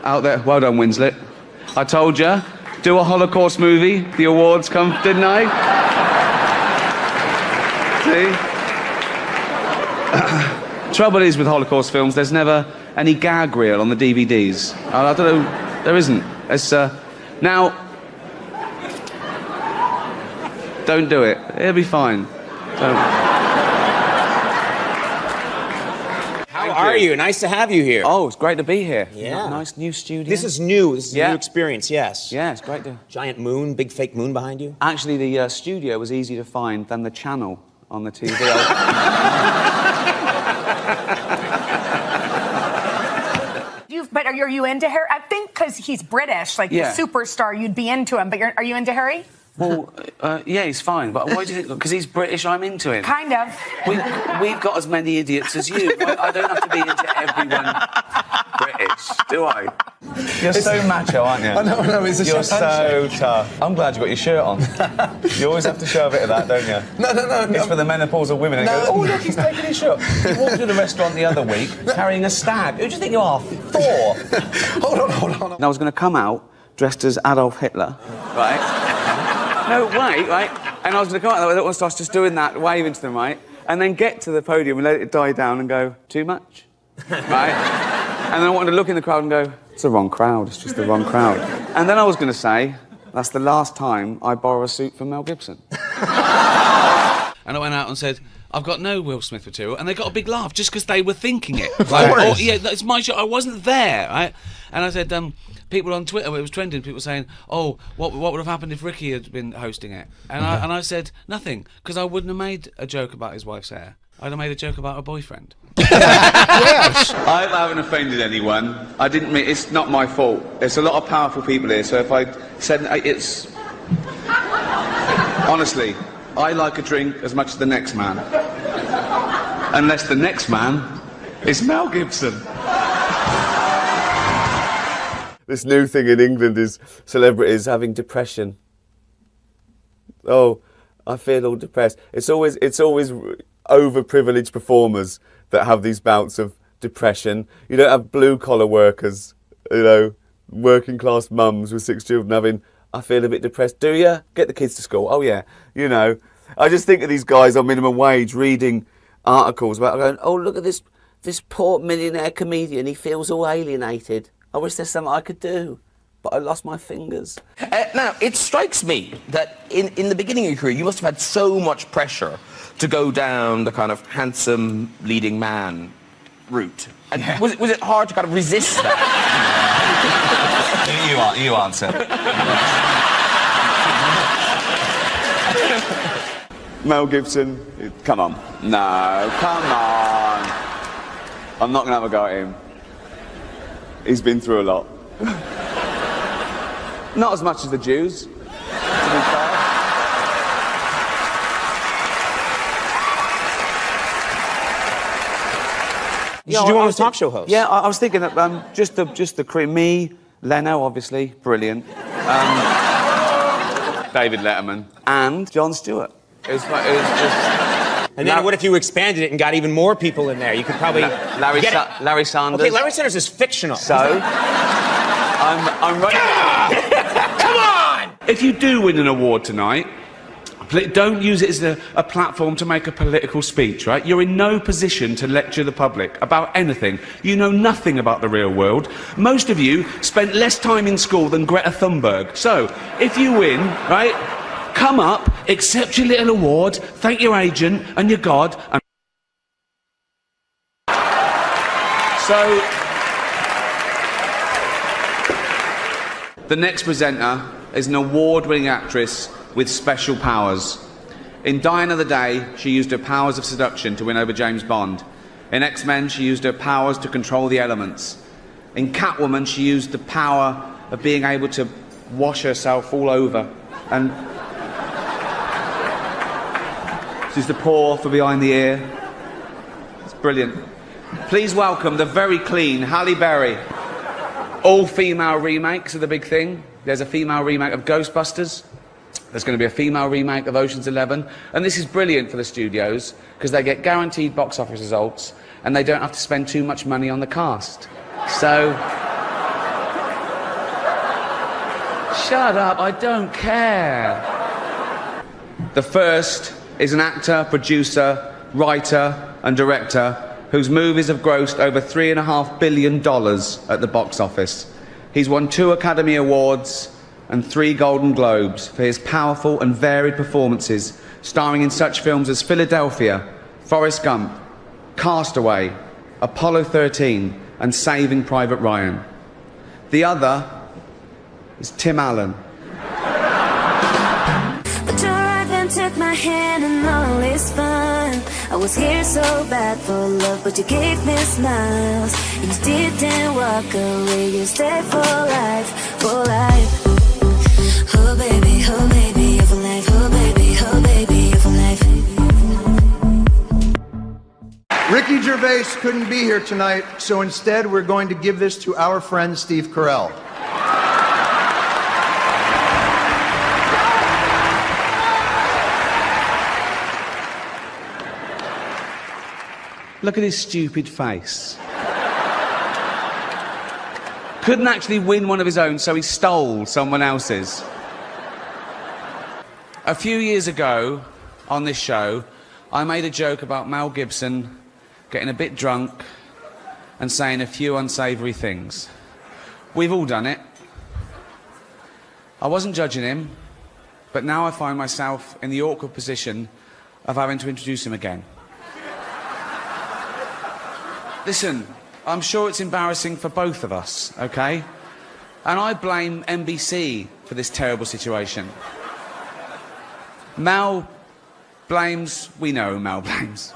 out there. Well done, Winslet. I told you. Do a Holocaust movie. The awards come, didn't I? See? Trouble is with Holocaust films, there's never any gag reel on the DVDs. I don't know. There isn't. It's, now, don't do it. It'll be fine. Don't. How are you? Nice to have you here. Oh, it's great to be here. Yeah. Nice new studio. This is new. This is a new experience, yes. Yeah, it's great to... Giant moon, big fake moon behind you. Actually, the studio was easier to find than the channel on the TV. But are you into Harry? I think because he's British, like the superstar, you'd be into him. But are you into Harry? Well, yeah, he's fine. But why do you think? Because he's British, I'm into him. Kind of. We've got as many idiots as you. I don't have to be into everyone British, do I? You're so macho, aren't you? I know, it's a You're so tough. I'm glad you got your shirt on. You always have to show a bit of that, don't you? No. It's for the menopausal women. And goes, oh, look, he's taking his shirt. He walked to the restaurant the other week carrying a stag. Who do you think you are? Thor. Hold on. And I was going to come out dressed as Adolf Hitler, right? No, wait, right? And I was going to come out there, I was just doing that, waving to them, right? And then get to the podium and let it die down and go, too much? Right? And then I wanted to look in the crowd and go, it's the wrong crowd, it's just the wrong crowd. And then I was going to say, that's the last time I borrow a suit from Mel Gibson. And I went out and said, I've got no Will Smith material, and they got a big laugh just because they were thinking it. Like, oh, yeah, it's my show, I wasn't there, right? And I said, people on Twitter, it was trending, people saying, oh, what would have happened if Ricky had been hosting it? And I said, nothing, because I wouldn't have made a joke about his wife's hair. I'd have made a joke about her boyfriend. Yes! I haven't offended anyone. I didn't mean, it's not my fault. There's a lot of powerful people here, so if I said, it's... Honestly, I like a drink as much as the next man. Unless the next man is Mel Gibson. This new thing in England is celebrities having depression. Oh, I feel all depressed. It's always overprivileged performers that have these bouts of depression. You don't have blue-collar workers, you know, working-class mums with 6 children having, I feel a bit depressed. Do you? Get the kids to school. Oh, yeah. You know, I just think of these guys on minimum wage reading articles about going, oh, look at this poor millionaire comedian. He feels all alienated. I wish there's something I could do, but I lost my fingers. Now, it strikes me that in the beginning of your career, you must have had so much pressure to go down the kind of handsome leading man route. And was it hard to kind of resist that? You answer. Mel Gibson, come on. No, come on. I'm not going to have a go at him. He's been through a lot. Not as much as the Jews, to be fair. You should do one with talk show hosts. Yeah, I was thinking that just the crew. Me, Leno, obviously, brilliant. David Letterman and Jon Stewart. It was just. And then what if you expanded it and got even more people in there? You could probably Larry Sanders. Okay, Larry Sanders is fictional. So I'm ready. Come on! If you do win an award tonight, don't use it as a platform to make a political speech, right? You're in no position to lecture the public about anything. You know nothing about the real world. Most of you spent less time in school than Greta Thunberg. So, if you win, right, come up, accept your little award, thank your agent and your God, and... So... The next presenter is an award-winning actress with special powers. In Die Another Day, she used her powers of seduction to win over James Bond. In X-Men, she used her powers to control the elements. In Catwoman, she used the power of being able to wash herself all over. And she's the paw for behind the ear. It's brilliant. Please welcome the very clean Halle Berry. All-female remakes are the big thing. There's a female remake of Ghostbusters. There's going to be a female remake of Ocean's 11. And this is brilliant for the studios because they get guaranteed box office results and they don't have to spend too much money on the cast. So, Shut up, I don't care. The first is an actor, producer, writer and director whose movies have grossed over $3.5 billion at the box office. He's won 2 Academy Awards and 3 Golden Globes for his powerful and varied performances, starring in such films as Philadelphia, Forrest Gump, Castaway, Apollo 13 and Saving Private Ryan. The other is Tim Allen. But you're right, then took my hand and all is fine. I was here so bad for love, but you gave me smiles. And you didn't walk away, you stayed for life, for life. Oh baby, you're for life. Oh baby, you're for life. Ricky Gervais couldn't be here tonight, so instead we're going to give this to our friend Steve Carell. Look at his stupid face. Couldn't actually win one of his own, so he stole someone else's. A few years ago, on this show, I made a joke about Mel Gibson getting a bit drunk and saying a few unsavoury things. We've all done it. I wasn't judging him, but now I find myself in the awkward position of having to introduce him again. Listen, I'm sure it's embarrassing for both of us, okay? And I blame NBC for this terrible situation. Mel blames... We know who Mel blames.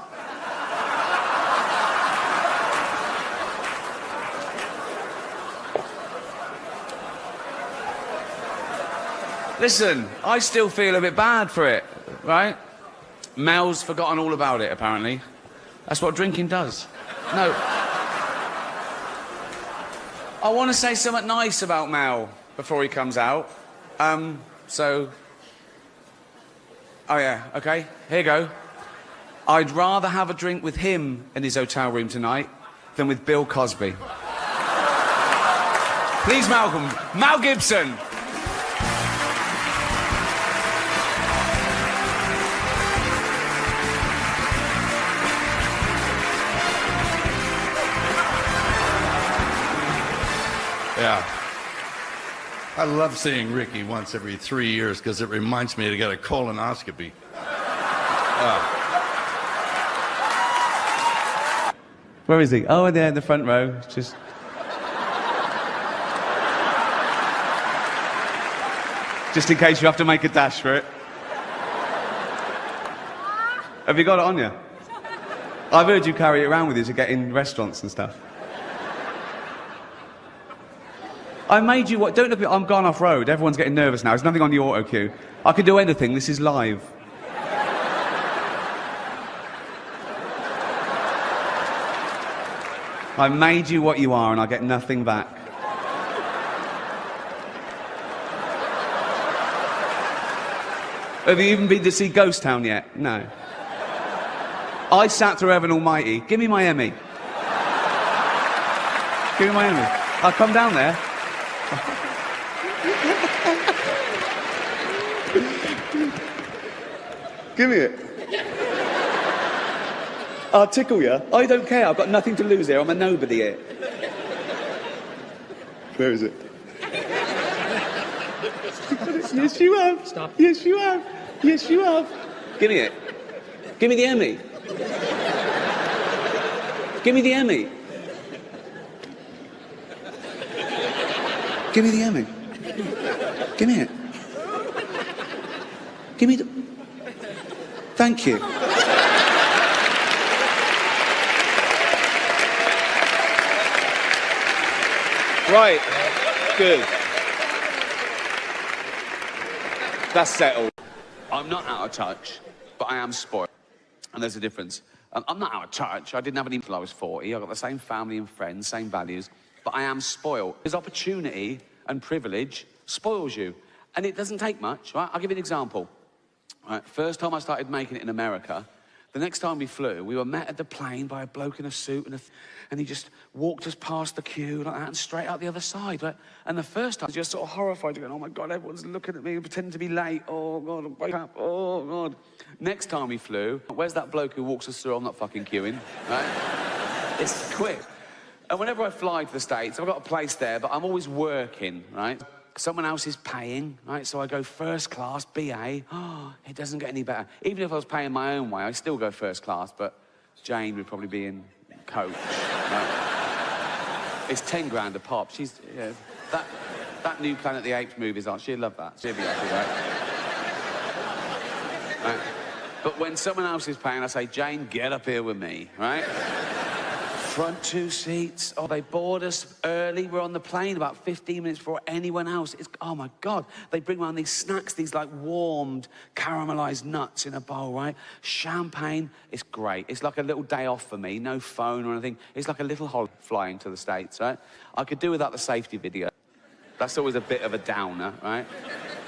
Listen, I still feel a bit bad for it, right? Mel's forgotten all about it, apparently. That's what drinking does. No. I want to say something nice about Mel before he comes out. Oh yeah, okay, here you go. I'd rather have a drink with him in his hotel room tonight than with Bill Cosby. Please welcome Mel Gibson. Yeah. I love seeing Ricky once every 3 years because it reminds me to get a colonoscopy. Where is he? Oh, there in the front row. Just in case you have to make a dash for it. Have you got it on you? I've heard you carry it around with you to get in restaurants and stuff. I made you what? Don't look at me. I'm gone off road. Everyone's getting nervous now. There's nothing on the auto cue. I can do anything. This is live. I made you what you are and I get nothing back. Have you even been to see Ghost Town yet? No. I sat through Heaven Almighty. Give me my Emmy. Give me my Emmy. I'll come down there. Give me it. I'll tickle you. I don't care. I've got nothing to lose here. I'm a nobody here. Where is it? Yes, you have. Stop. Yes, you have. Yes, you have. Give me it. Give me the Emmy. Give me the Emmy. Give me the Emmy. Give me it. Give me the... Thank you. Right. Good. That's settled. I'm not out of touch, but I am spoiled. And there's a difference. I'm not out of touch. I didn't have any until I was 40. I've got the same family and friends, same values. But I am spoiled. Because opportunity and privilege spoils you. And it doesn't take much, right? I'll give you an example. Right, first time I started making it in America, The next time we flew, we were met at the plane by a bloke in a suit and he just walked us past the queue like that and straight out the other side. Right? And the first time, I was just sort of horrified, going, oh my God, everyone's looking at me and pretending to be late. Oh God, wake up, oh God. Next time we flew, where's that bloke who walks us through? I'm not fucking queuing, right? It's quick. And whenever I fly to the States, I've got a place there, but I'm always working, right? Someone else is paying, right? So I go first class, BA. Oh, it doesn't get any better. Even if I was paying my own way, I still go first class, but Jane would probably be in coach. Right? It's 10 grand a pop. She's, yeah, that new Planet of the Apes movies on. She'd love that. She'd be happy, right? Right? But when someone else is paying, I say, Jane, get up here with me, right? Front 2 seats. Oh, they board us early. We're on the plane about 15 minutes before anyone else. It's, oh my God. They bring around these snacks, these like warmed, caramelized nuts in a bowl, right? Champagne. It's great. It's like a little day off for me. No phone or anything. It's like a little holiday flying to the States, right? I could do without the safety video. That's always a bit of a downer, right?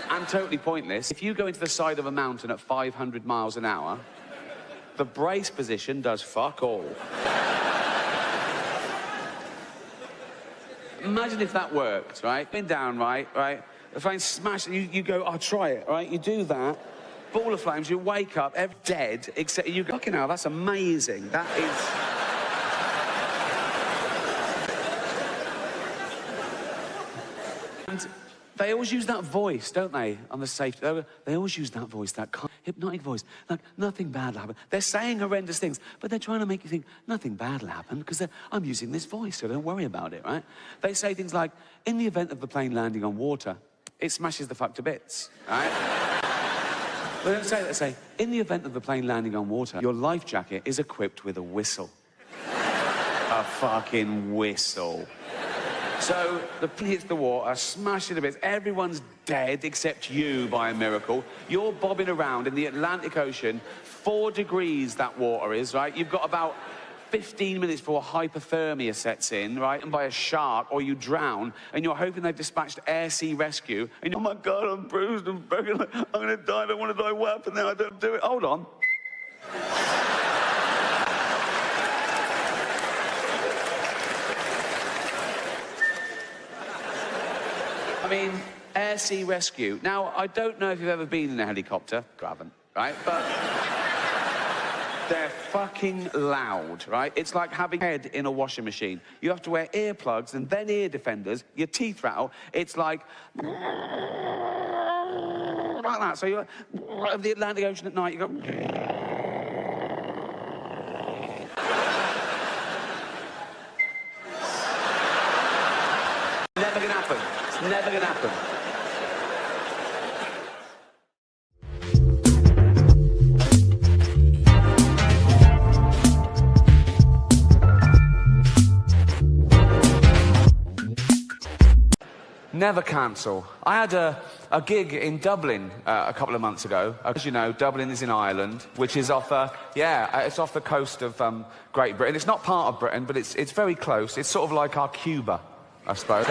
And totally pointless. If you go into the side of a mountain at 500 miles an hour, the brace position does fuck all. Imagine if that worked, right? Been down, right? The flame smash, you go, I'll try it, right? You do that, ball of flames, you wake up, dead, except you go, fucking hell, that's amazing. That is... And they always use that voice, don't they, on the safety? They always use that voice, that hypnotic voice, like nothing bad will happen. They're saying horrendous things, but they're trying to make you think nothing bad will happen because I'm using this voice, so don't worry about it, right? They say things like, in the event of the plane landing on water, it smashes the fuck to bits, right? They don't say that. They say, in the event of the plane landing on water, your life jacket is equipped with a whistle. A fucking whistle. So the plane hits the water, smash it to bits. Everyone's dead except you by a miracle. You're bobbing around in the Atlantic Ocean, 4 degrees that water is, right? You've got about 15 minutes before hypothermia sets in, right? And by a shark, or you drown, and you're hoping they've dispatched air sea rescue. And you're, oh my God, I'm bruised and broken. I'm gonna die, I don't want to die wet, and then I don't do it. Hold on. I mean, air sea rescue. Now, I don't know if you've ever been in a helicopter. I haven't, right? But they're fucking loud, right? It's like having a head in a washing machine. You have to wear earplugs and then ear defenders. Your teeth rattle. It's like that. So you're over the Atlantic Ocean at night. You go. Never gonna happen. It's never gonna happen. Never cancel. I had a gig in Dublin a couple of months ago. As you know, Dublin is in Ireland, which is off, it's off the coast of Great Britain. It's not part of Britain, but it's very close. It's sort of like our Cuba, I suppose.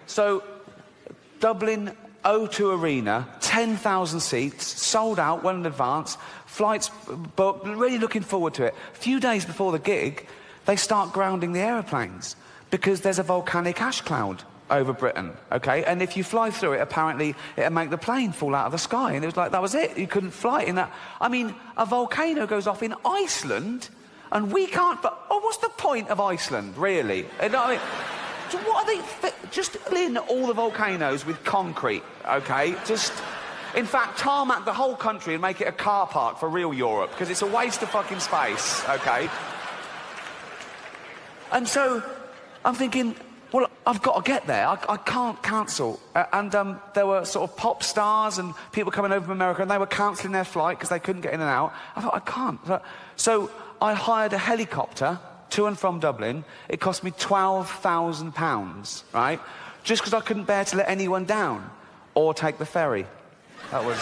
So Dublin O2 Arena, 10,000 seats, sold out well in advance, flights booked, really looking forward to it. A few days before the gig, they start grounding the aeroplanes because there's a volcanic ash cloud over Britain, okay? And if you fly through it, apparently it'll make the plane fall out of the sky. And it was like, that was it. You couldn't fly in that. I mean, a volcano goes off in Iceland and we can't, but what's the point of Iceland, really? You know, I mean, so what are they, just in all the volcanoes with concrete, okay? Just, in fact, tarmac the whole country and make it a car park for real Europe, because it's a waste of fucking space, okay? And so, I'm thinking, well, I've got to get there. I can't cancel. And there were sort of pop stars and people coming over from America, and they were cancelling their flight because they couldn't get in and out. I thought, I can't. So I hired a helicopter to and from Dublin. It cost me £12,000, right? Just because I couldn't bear to let anyone down or take the ferry. That was...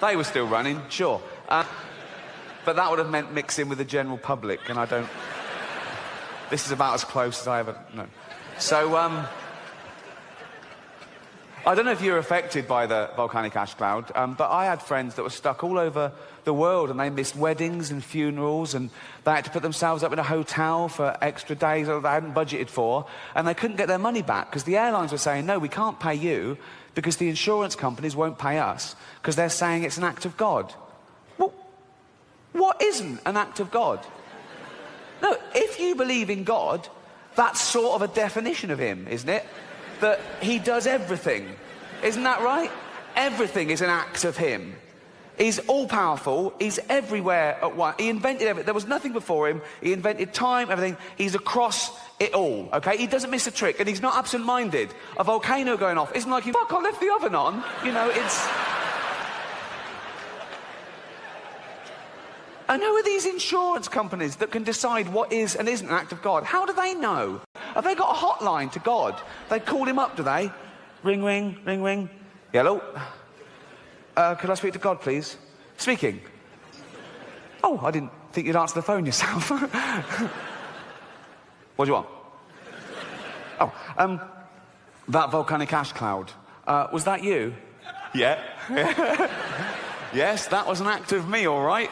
they were still running, sure. But that would have meant mixing with the general public, and I don't This is about as close as I ever know. So, I don't know if you're affected by the volcanic ash cloud, but I had friends that were stuck all over the world and they missed weddings and funerals and they had to put themselves up in a hotel for extra days that they hadn't budgeted for and they couldn't get their money back because the airlines were saying, no, we can't pay you because the insurance companies won't pay us because they're saying it's an act of God. Well, what isn't an act of God? No, if you believe in God, that's sort of a definition of him, isn't it? That he does everything. Isn't that right? Everything is an act of him. He's all-powerful. He's everywhere at once. He invented everything. There was nothing before him. He invented time, everything. He's across it all, okay? He doesn't miss a trick, and he's not absent-minded. A volcano going off isn't like, fuck, I left the oven on. You know, it's... And who are these insurance companies that can decide what is and isn't an act of God? How do they know? Have they got a hotline to God? They call him up, do they? Ring, ring, ring, ring. Hello? Could I speak to God, please? Speaking. Oh, I didn't think you'd answer the phone yourself. What do you want? Oh, that volcanic ash cloud. Was that you? Yeah. Yes, that was an act of me, all right.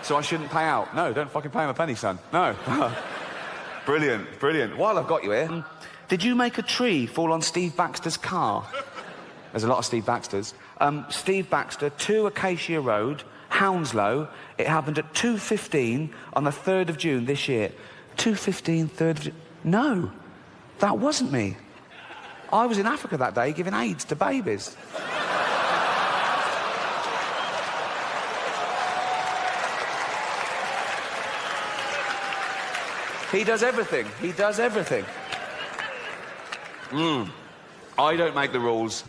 So I shouldn't pay out. No, don't fucking pay him a penny, son. No. Brilliant, brilliant. While I've got you here, did you make a tree fall on Steve Baxter's car? There's a lot of Steve Baxters. Steve Baxter, 2 Acacia Road, Hounslow. It happened at 2:15 on the 3rd of June this year. 2:15, 3rd of June. No, that wasn't me. I was in Africa that day giving AIDS to babies. He does everything. He does everything. I don't make the rules.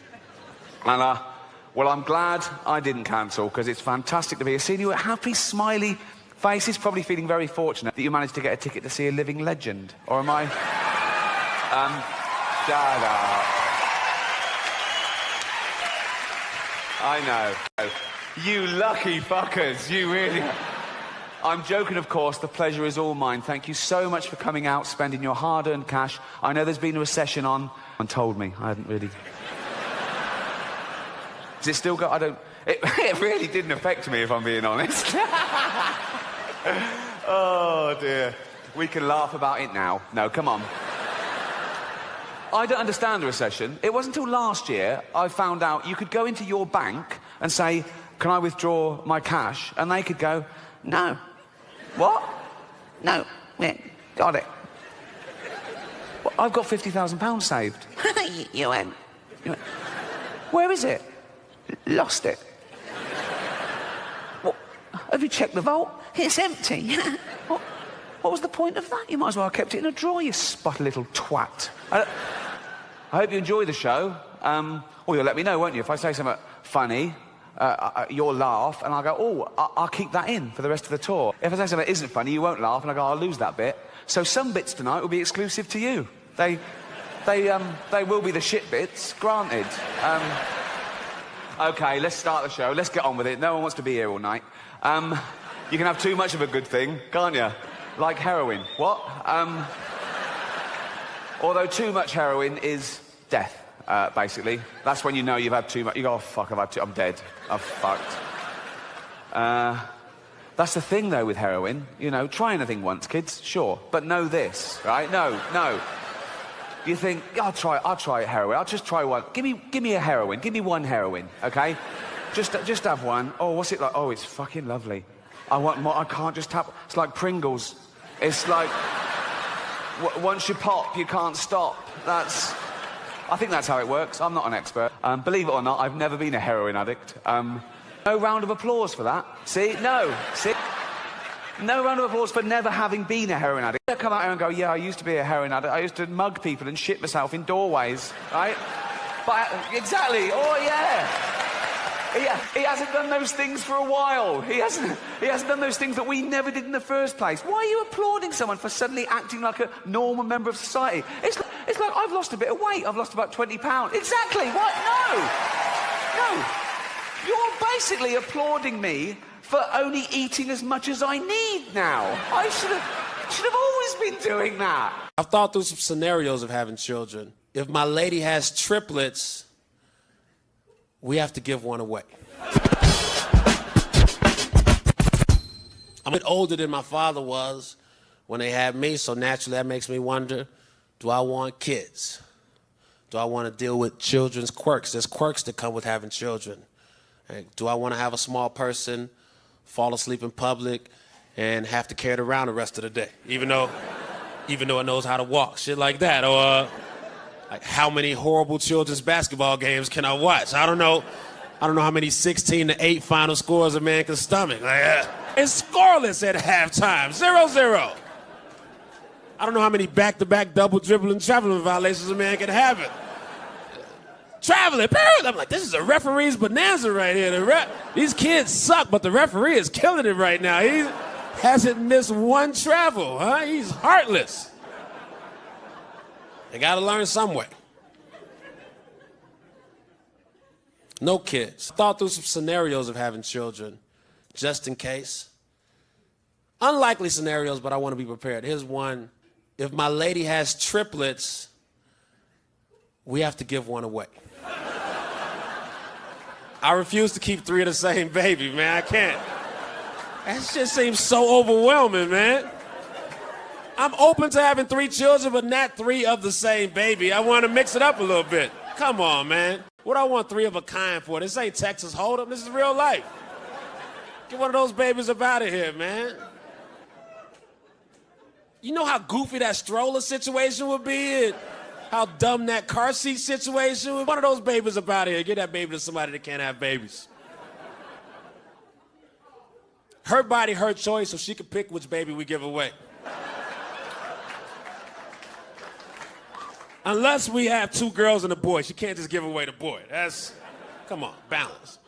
And, well, I'm glad I didn't cancel, because it's fantastic to be here. Seeing you at happy, smiley faces, probably feeling very fortunate that you managed to get a ticket to see a living legend. Or am I... shut up. I know. You lucky fuckers. You really... I'm joking, of course. The pleasure is all mine. Thank you so much for coming out, spending your hard-earned cash. I know there's been a recession on. And told me. I hadn't really... Does it still go? I don't... It really didn't affect me, if I'm being honest. Oh, dear. We can laugh about it now. No, come on. I don't understand the recession. It wasn't until last year I found out you could go into your bank and say, can I withdraw my cash? And they could go, no. What? No. Yeah, got it. Well, I've got £50,000 saved. You went. Where is it? Lost it. What? Have you checked the vault? It's empty. What was the point of that? You might as well have kept it in a drawer, you spot little twat. I hope you enjoy the show. Or you'll let me know, won't you? If I say something funny, you'll laugh, and I'll go, oh, I'll keep that in for the rest of the tour. If I say something that isn't funny, you won't laugh, and I'll go, I'll lose that bit. So some bits tonight will be exclusive to you. They will be the shit bits, granted. Okay, let's start the show. Let's get on with it. No one wants to be here all night. You can have too much of a good thing, can't you? Like heroin. What? Although too much heroin is death. Basically. That's when you know you've had too much. You go, oh, fuck, I'm dead. I've fucked. That's the thing, though, with heroin. You know, try anything once, kids, sure. But know this, right? No. You think, I'll try heroin. I'll just try one. Give me a heroin. Give me one heroin, okay? Just have one. Oh, what's it like? Oh, it's fucking lovely. I want more. I can't just have... It's like Pringles. It's like... once you pop, you can't stop. I think that's how it works. I'm not an expert. Believe it or not, I've never been a heroin addict. No round of applause for that. See? No. See? No round of applause for never having been a heroin addict. I come out here and go, yeah, I used to be a heroin addict. I used to mug people and shit myself in doorways, right? But, exactly. Oh, yeah. He hasn't done those things for a while. He hasn't done those things that we never did in the first place. Why are you applauding someone for suddenly acting like a normal member of society? It's like I've lost a bit of weight. I've lost about 20 pounds. Exactly. What? No. You're basically applauding me for only eating as much as I need now. I should have always always been doing that. I've thought through some scenarios of having children. If my lady has triplets, we have to give one away. I'm a bit older than my father was when they had me, so naturally that makes me wonder, do I want kids? Do I want to deal with children's quirks? There's quirks that come with having children. Like, do I want to have a small person fall asleep in public and have to carry it around the rest of the day, even though it knows how to walk, shit like that? Or like, how many horrible children's basketball games can I watch? I don't know how many 16-8 final scores a man can stomach. Like, it's scoreless at halftime, 0-0. I don't know how many back-to-back double dribbling traveling violations a man can have it. Traveling, I'm like, this is a referee's bonanza right here. These kids suck, but the referee is killing it right now. He hasn't missed one travel, huh? He's heartless. They gotta learn some way. No kids. I thought through some scenarios of having children, just in case. Unlikely scenarios, but I want to be prepared. Here's one. If my lady has triplets, we have to give one away. I refuse to keep 3 of the same baby, man. I can't. That shit seems so overwhelming, man. I'm open to having 3 children, but not 3 of the same baby. I want to mix it up a little bit. Come on, man. What do I want 3 of a kind for? This ain't Texas Hold'em. This is real life. Get one of those babies up out of here, man. You know how goofy that stroller situation would be? And how dumb that car seat situation would be? One of those babies up out of here. Get that baby to somebody that can't have babies. Her body, her choice, so she can pick which baby we give away. Unless we have 2 girls and a boy, she can't just give away the boy. Come on, balance.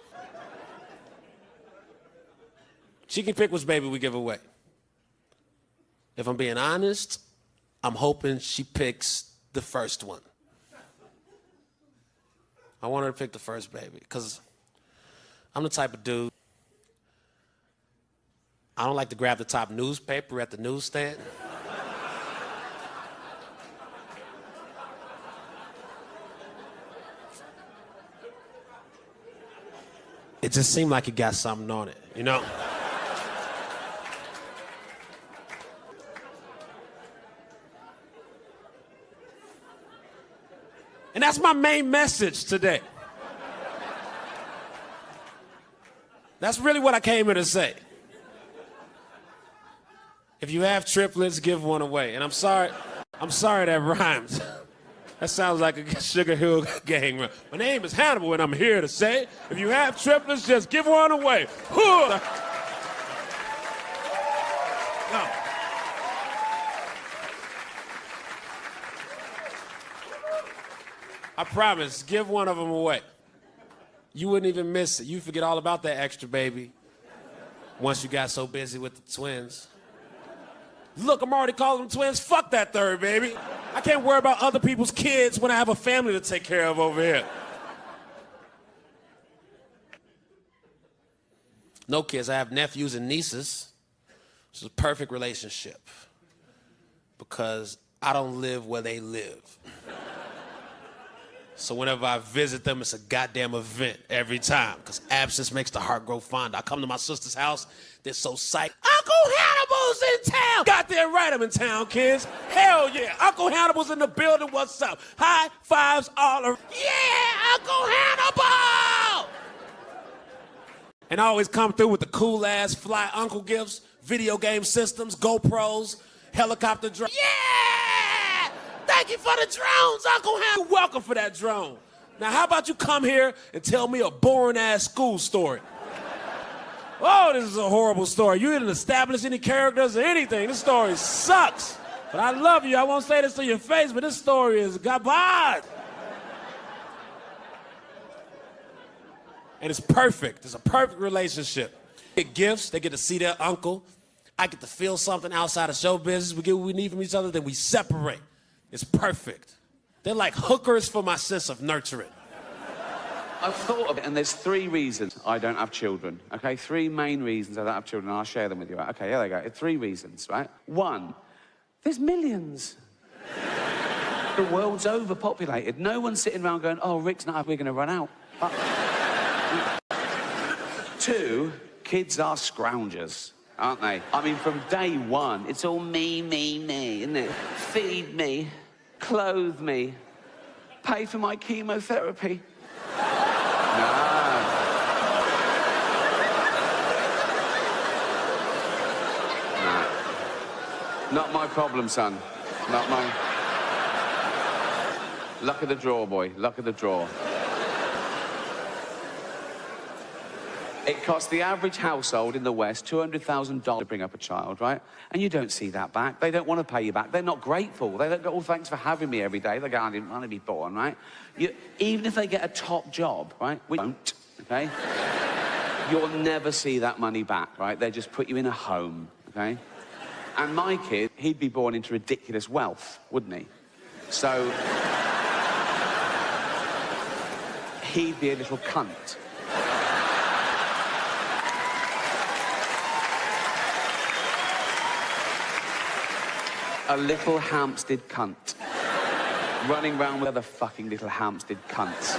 She can pick which baby we give away. If I'm being honest, I'm hoping she picks the first one. I want her to pick the first baby, because I'm the type of dude, I don't like to grab the top newspaper at the newsstand. It just seemed like it got something on it, you know? And that's my main message today. That's really what I came here to say. If you have triplets, give one away. And I'm sorry that rhymes. That sounds like a Sugar Hill Gang rhyme. My name is Hannibal, and I'm here to say, if you have triplets, just give one away. No. I promise, give one of them away. You wouldn't even miss it. You forget all about that extra baby once you got so busy with the twins. Look, I'm already calling them twins. Fuck that third baby. I can't worry about other people's kids when I have a family to take care of over here. No kids. I have nephews and nieces. It's a perfect relationship because I don't live where they live. So whenever I visit them, it's a goddamn event every time, because absence makes the heart grow fonder. I come to my sister's house, they're so psyched. Uncle Hannibal's in town! Goddamn right I'm in town, kids. Hell yeah, Uncle Hannibal's in the building, what's up? High fives all around. Yeah, Uncle Hannibal! And I always come through with the cool-ass fly uncle gifts, video game systems, GoPros, helicopter drones. Yeah! Thank you for the drones, Uncle Ham. You're welcome for that drone. Now, how about you come here and tell me a boring-ass school story? Oh, this is a horrible story. You didn't establish any characters or anything. This story sucks. But I love you. I won't say this to your face, but this story is garbage. And it's perfect. It's a perfect relationship. They get gifts. They get to see their uncle. I get to feel something outside of show business. We get what we need from each other, then we separate. It's perfect. They're like hookers for my sense of nurturing. I've thought of it, and there's 3 reasons I don't have children, okay? 3 main reasons I don't have children, and I'll share them with you. Okay, here they go. 3 reasons, right? 1, There's millions. The world's overpopulated. No one's sitting around going, oh, Rick's not, we're going to run out. 2, kids are scroungers, aren't they? I mean, from day one, it's all me, isn't it? Feed me, clothe me, pay for my chemotherapy. Not my problem, son. Not my... Luck of the draw, boy. Luck of the draw. It costs the average household in the West $200,000 to bring up a child, right? And you don't see that back. They don't want to pay you back. They're not grateful. They don't go, oh, thanks for having me every day. They go, I didn't want to be born, right? Even if they get a top job, right? We won't, okay? You'll never see that money back, right? They just put you in a home, okay? And my kid, he'd be born into ridiculous wealth, wouldn't he? So... he'd be a little cunt. A little Hampstead cunt. Running around with other fucking little Hampstead cunts.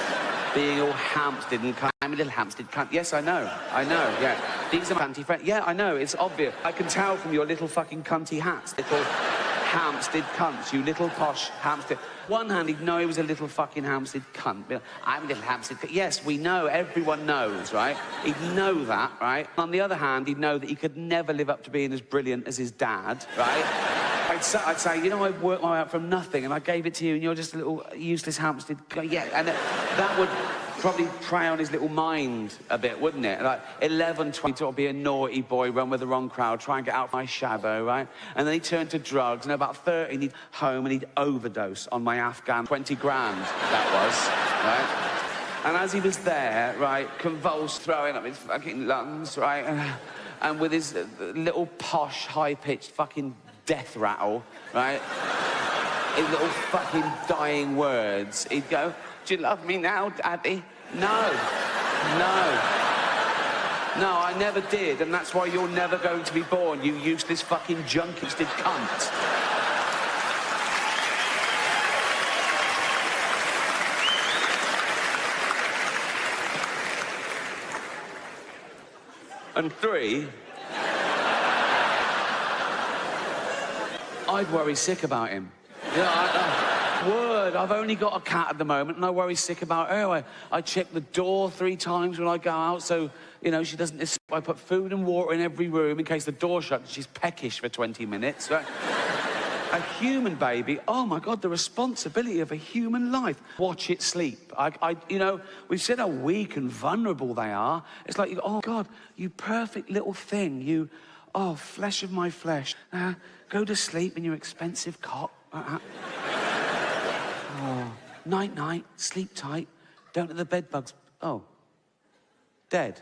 Being all Hampstead and cunt. I'm a little Hampstead cunt. Yes, I know, yeah. These are my cunty friends. Yeah, I know, it's obvious. I can tell from your little fucking cunty hats. Little Hampstead cunts, you little posh Hampstead. One hand, he'd know he was a little fucking Hampstead cunt. I'm a little Hampstead cunt. Yes, we know, everyone knows, right? He'd know that, right? On the other hand, he'd know that he could never live up to being as brilliant as his dad, right? I'd say, you know, I worked my way out from nothing and I gave it to you and you're just a little useless Hampstead cunt. Yeah, and that would probably prey on his little mind a bit, wouldn't it? Like, 11, 20, to be a naughty boy, run with the wrong crowd, try and get out of my shadow, right? And then he'd turn to drugs, and about 30, he'd home and he'd overdose on my Afghan 20 grand, that was, right? And as he was there, right, convulsed, throwing up his fucking lungs, right? And with his little posh, high-pitched fucking death rattle, right? His little fucking dying words, he'd go, do you love me now, Daddy? No, I never did, and that's why you're never going to be born, you useless fucking junkie-sted cunt. And 3, I'd worry sick about him. Word, I've only got a cat at the moment and I worry sick about her. I check the door 3 times when I go out so, you know, she doesn't escape. I put food and water in every room in case the door shuts and she's peckish for 20 minutes. Right? A human baby, oh my God, the responsibility of a human life. Watch it sleep. You know, we've said how weak and vulnerable they are. It's like, oh God, you perfect little thing. You, oh, flesh of my flesh. Go to sleep in your expensive cot. Oh, night, sleep tight. Don't let the bed bugs... Oh. Dead.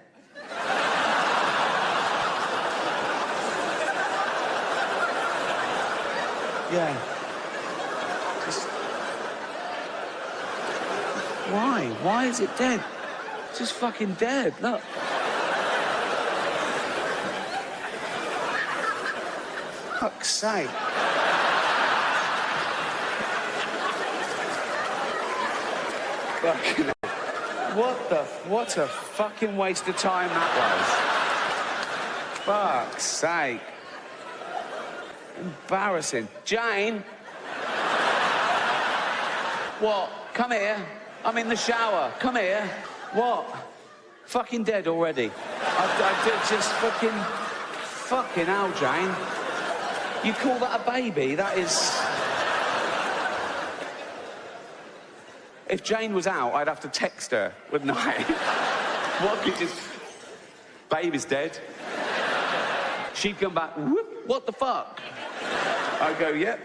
Yeah. Just... Why? Why is it dead? It's just fucking dead, look. Fuck's sake. Fucking hell. What a fucking waste of time that was. Fuck's sake. Embarrassing. Jane? What? Come here. I'm in the shower. Come here. What? Fucking dead already. I did just fucking hell, Jane. You call that a baby? That is... If Jane was out, I'd have to text her, wouldn't I? What? You just... Baby's dead. She'd come back, whoop, what the fuck? I'd go, yep.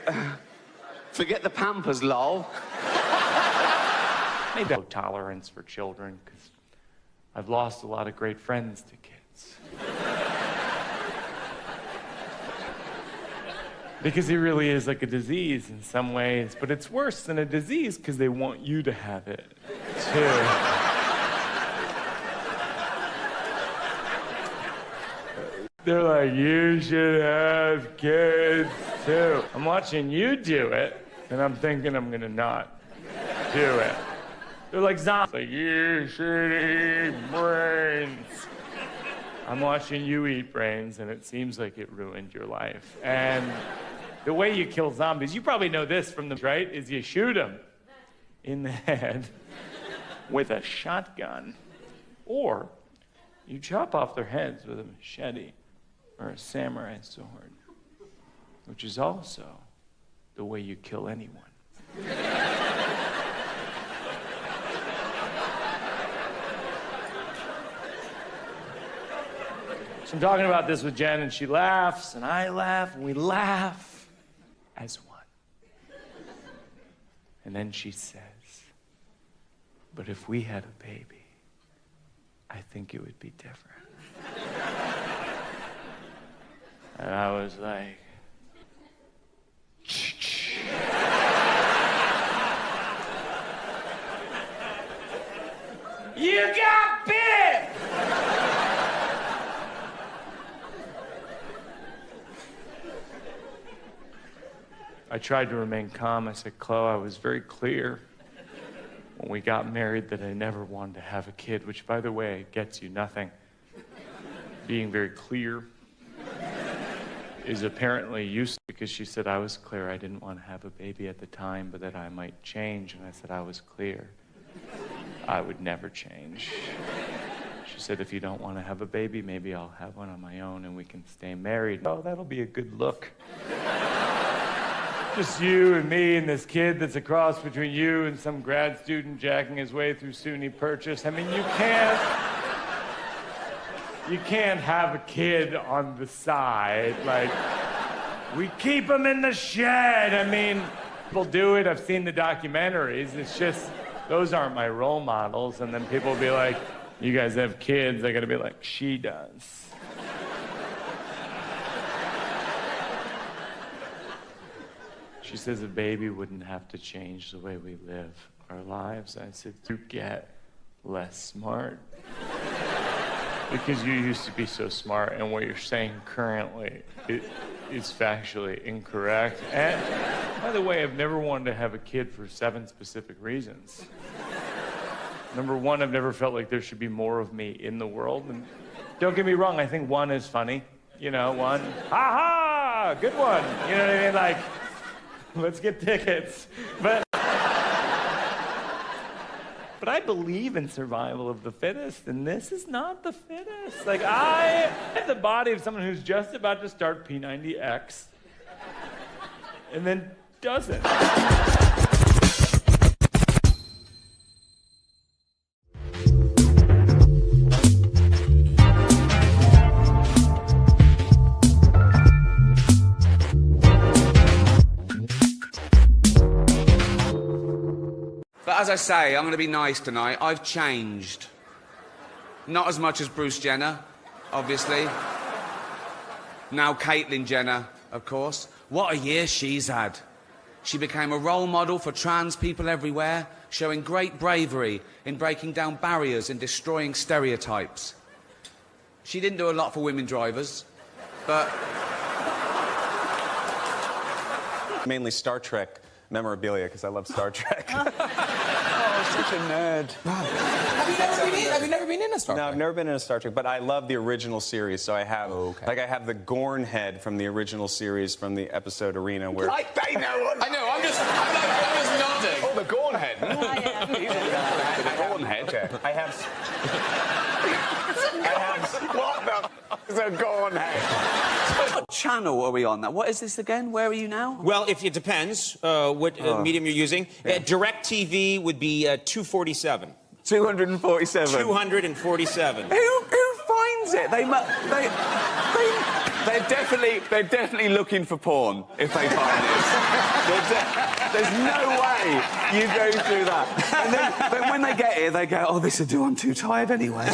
Forget the Pampers, lol. Maybe low tolerance for children, because I've lost a lot of great friends to kids. Because it really is like a disease in some ways, but it's worse than a disease because they want you to have it, too. They're like, you should have kids. too. I'm watching you do it, and I'm thinking I'm gonna not do it. They're like zombies. Like, you should eat brains. I'm watching you eat brains, and it seems like it ruined your life. And the way you kill zombies, you probably know this from the right, is you shoot them in the head with a shotgun. Or you chop off their heads with a machete or a samurai sword, which is also the way you kill anyone. So I'm talking about this with Jen, and she laughs, and I laugh, and we laugh as one. And then she says, but if we had a baby, I think it would be different. And I was like, you got bit! I tried to remain calm. I said, Chloe, I was very clear when we got married that I never wanted to have a kid, which, by the way, gets you nothing. Being very clear is apparently useful, because she said I was clear I didn't want to have a baby at the time, but that I might change. And I said I was clear I would never change. She said, if you don't want to have a baby, maybe I'll have one on my own and we can stay married. Oh, that'll be a good look. Just you and me and this kid that's a cross between you and some grad student jacking his way through SUNY Purchase. I mean, you can't have a kid on the side. Like, we keep him in the shed. I mean, people do it. I've seen the documentaries. It's just, those aren't my role models. And then people will be like, you guys have kids. I gotta be like, she does. She says a baby wouldn't have to change the way we live our lives. I said, to get less smart. Because you used to be so smart, and what you're saying currently is factually incorrect. And by the way, I've never wanted to have a kid for 7 specific reasons. Number 1, I've never felt like there should be more of me in the world. And don't get me wrong, I think 1 is funny. You know, 1, ha-ha, good one. You know what I mean? Like, let's get tickets. But I believe in survival of the fittest, and this is not the fittest. Like, I have the body of someone who's just about to start P90X and then doesn't. But as I say, I'm going to be nice tonight. I've changed. Not as much as Bruce Jenner, obviously. Now Caitlyn Jenner, of course. What a year she's had. She became a role model for trans people everywhere, showing great bravery in breaking down barriers and destroying stereotypes. She didn't do a lot for women drivers, but... Mainly Star Trek memorabilia, because I love Star Trek. Oh, such a nerd. Have you never been in a Star Trek? No, I've never been in a Star Trek, but I love the original series. So I have, like, I have the Gorn head from the original series from the episode Arena, where I know. I'm just nodding. oh, the Gorn head. The Gorn head. Okay. I have what the f is a Gorn head? What channel are we on now? What is this again? Where are you now? Well, if it depends what medium you're using. Yeah. DirecTV would be 247. 247. 247. Who finds it? They're definitely looking for porn if they find this. There's no way you go through that. And then when they get here, they go, oh, this will do, I'm too tired anyway.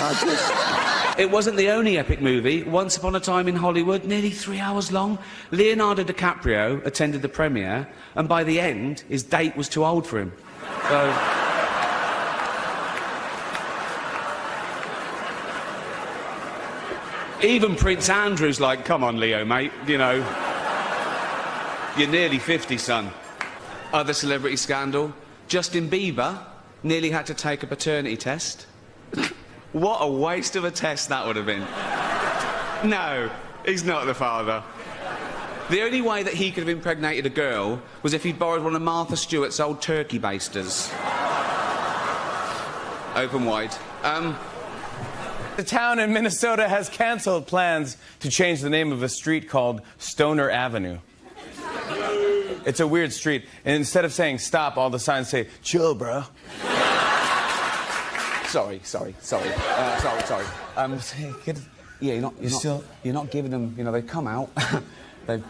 It wasn't the only epic movie. Once Upon a Time in Hollywood, nearly 3 hours long. Leonardo DiCaprio attended the premiere, and by the end, his date was too old for him. So... Even Prince Andrew's like, come on, Leo, mate, you know. You're nearly 50, son. Other celebrity scandal. Justin Bieber nearly had to take a paternity test. What a waste of a test that would have been. No, he's not the father. The only way that he could have impregnated a girl was if he'd borrowed one of Martha Stewart's old turkey basters. Open wide. The town in Minnesota has canceled plans to change the name of a street called Stoner Avenue. It's a weird street, and instead of saying stop, all the signs say, chill, bro. Sorry. Yeah, you're not giving them, you know, they come out, they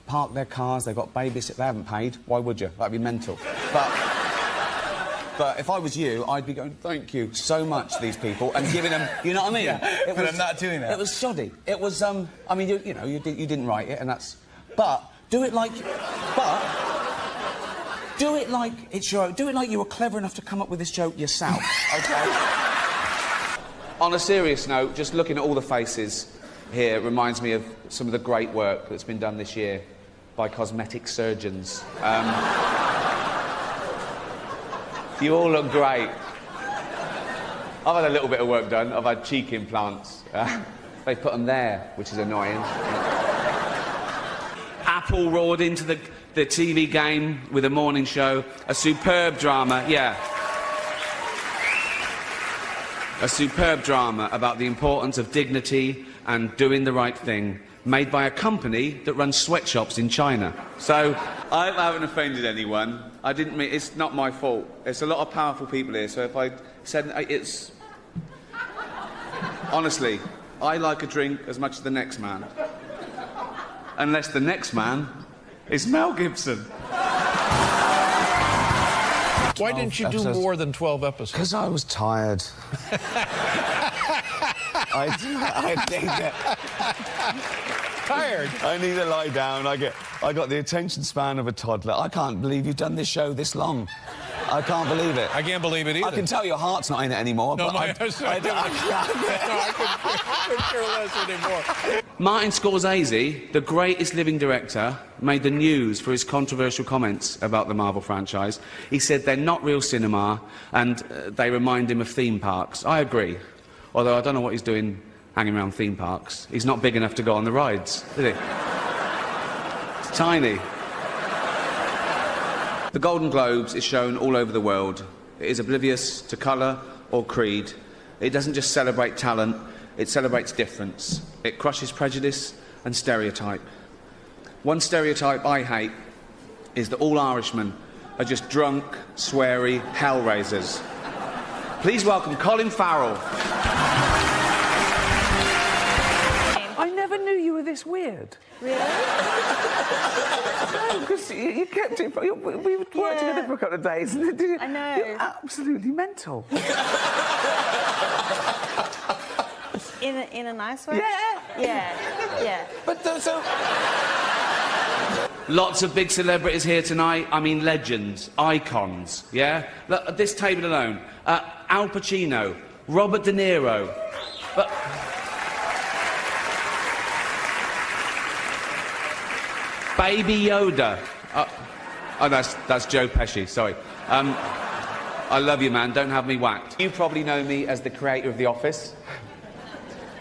park their cars, they've got babysitters, they haven't paid. Why would you? That'd be mental. But if I was you, I'd be going, thank you so much to these people, and giving them, you know what I mean? Yeah, but I'm not doing that. It was shoddy. It was, I mean, you didn't write it, and that's... But do it like it's your own. Do it like you were clever enough to come up with this joke yourself, okay? On a serious note, just looking at all the faces here reminds me of some of the great work that's been done this year by cosmetic surgeons. You all look great. I've had a little bit of work done. I've had cheek implants. They put them there, which is annoying. Apple roared into the TV game with a morning show. A superb drama, yeah. A superb drama about the importance of dignity and doing the right thing, made by a company that runs sweatshops in China. So, I haven't offended anyone. I didn't mean... It's not my fault. There's a lot of powerful people here, so if I said... It's... Honestly, I like a drink as much as the next man. Unless the next man is Mel Gibson. Why didn't you do more than 12 episodes? Because I was tired. I think that... Tired? I need to lie down. I got the attention span of a toddler. I can't believe you've done this show this long. I can't believe it. I can't believe it either. I can tell your heart's not in it anymore. No, but I couldn't care less anymore. Martin Scorsese, the greatest living director, made the news for his controversial comments about the Marvel franchise. He said they're not real cinema and they remind him of theme parks. I agree. Although I don't know what he's doing hanging around theme parks. He's not big enough to go on the rides, is he? It's tiny. The Golden Globes is shown all over the world. It is oblivious to colour or creed. It doesn't just celebrate talent, it celebrates difference. It crushes prejudice and stereotype. One stereotype I hate is that all Irishmen are just drunk, sweary hellraisers. Please welcome Colin Farrell. I never knew you were this weird. Really? No, because you kept it... We worked together for a couple of days. And I know. You're absolutely mental. In a nice way? Yeah. But so... Lots of big celebrities here tonight. I mean, legends, icons, yeah? Look, at this table alone. Al Pacino, Robert De Niro. But... Baby Yoda. Oh, that's Joe Pesci, sorry. I love you, man. Don't have me whacked. You probably know me as the creator of The Office.